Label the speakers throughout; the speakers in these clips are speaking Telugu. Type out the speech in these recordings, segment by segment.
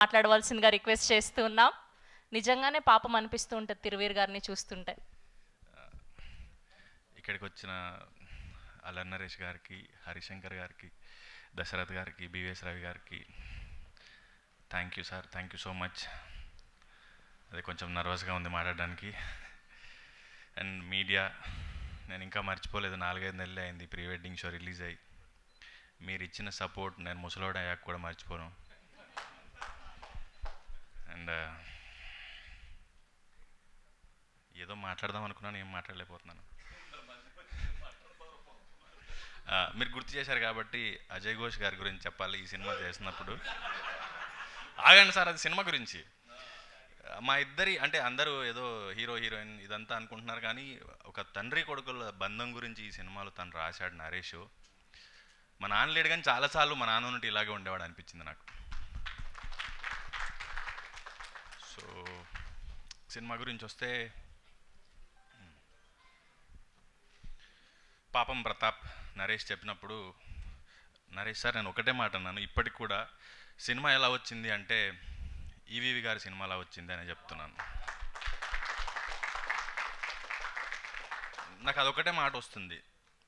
Speaker 1: మాట్లాడవలసిందిగా రిక్వెస్ట్ చేస్తూ ఉన్నాం. నిజంగానే పాపం అనిపిస్తూ ఉంటుంది తిరువీర్ గారిని చూస్తుంటే.
Speaker 2: ఇక్కడికి వచ్చిన అల్లరి నరేష్ గారికి, హరిశంకర్ గారికి, దశరథ్ గారికి, బివిఎస్ రవి గారికి thank you sir, thank you so much. అదే కొంచెం నర్వస్గా ఉంది మాట్లాడడానికి. అండ్ మీడియా, నేను ఇంకా మర్చిపోలేదు, 4-5 నెలలే అయింది ప్రీ వెడ్డింగ్ షో రిలీజ్ అయ్యి. మీరు ఇచ్చిన సపోర్ట్ నేను ముసలోడు అయ్యాక కూడా మర్చిపోను. అండ్ ఏదో మాట్లాడదాం అనుకున్నాను, ఏం మాట్లాడలేకపోతున్నాను. మీరు గుర్తు చేశారు కాబట్టి అజయ్ ఘోష్ గారి గురించి చెప్పాలి. ఈ సినిమా చేసినప్పుడు ఆగండి సార్, అది సినిమా గురించి. మా ఇద్దరి అంటే అందరూ ఏదో హీరో హీరోయిన్ ఇదంతా అనుకుంటున్నారు, కానీ ఒక తండ్రి కొడుకుల బంధం గురించి ఈ సినిమాలో తను రాశాడు నరేష్. మా నాన్న లేడు కానీ చాలాసార్లు మా నాన్న ఉన్నట్టు ఇలాగే ఉండేవాడు అనిపించింది నాకు. సో సినిమా గురించి వస్తే, పాపం ప్రతాప్ నరేష్ చెప్పినప్పుడు, నరేష్ సార్ నేను ఒకటే మాట అన్నాను ఇప్పటికి కూడా, సినిమా ఎలా వచ్చింది అంటే ఈవీవి గారి సినిమా ఎలా వచ్చింది అని చెప్తున్నాను. నాకు అదొకటే మాట వస్తుంది.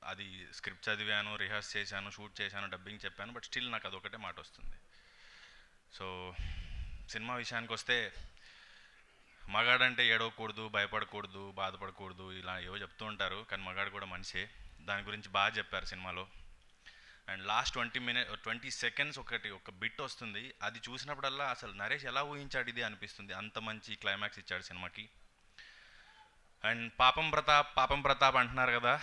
Speaker 2: అది స్క్రిప్ట్ చదివాను, రిహార్స్ చేశాను, షూట్ చేశాను, డబ్బింగ్ చెప్పాను, బట్ స్టిల్ నాకు అదొకటే మాట వస్తుంది. సో సినిమా విషయానికి వస్తే, మగాడంటే ఏడవకూడదు, భయపడకూడదు, బాధపడకూడదు, ఇలా ఏవో చెప్తూ ఉంటారు, కానీ మగాడు కూడా మనిషే. దాని గురించి బాగా చెప్పారు సినిమాలో. అండ్ లాస్ట్ 20 సెకండ్స్ ఒక బిట్ వస్తుంది, అది చూసినప్పుడల్లా అసలు నరేష్ ఎలా ఊహించాడు ఇది అనిపిస్తుంది. అంత మంచి క్లైమాక్స్ ఇచ్చాడు సినిమాకి. అండ్ పాపం ప్రతాప్ అంటున్నారు కదా,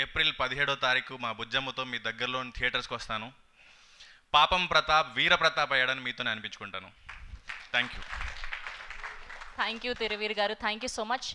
Speaker 2: ఏప్రిల్ 17వ తారీఖు మా బుజ్జమ్మతో మీ దగ్గరలోని థియేటర్స్కి వస్తాను. పాపం ప్రతాప్ వీర ప్రతాప్ అయ్యాడని మీతోనే అనిపించుకుంటాను. Thank you.
Speaker 1: Thank you Thiruveer garu, thank you so much.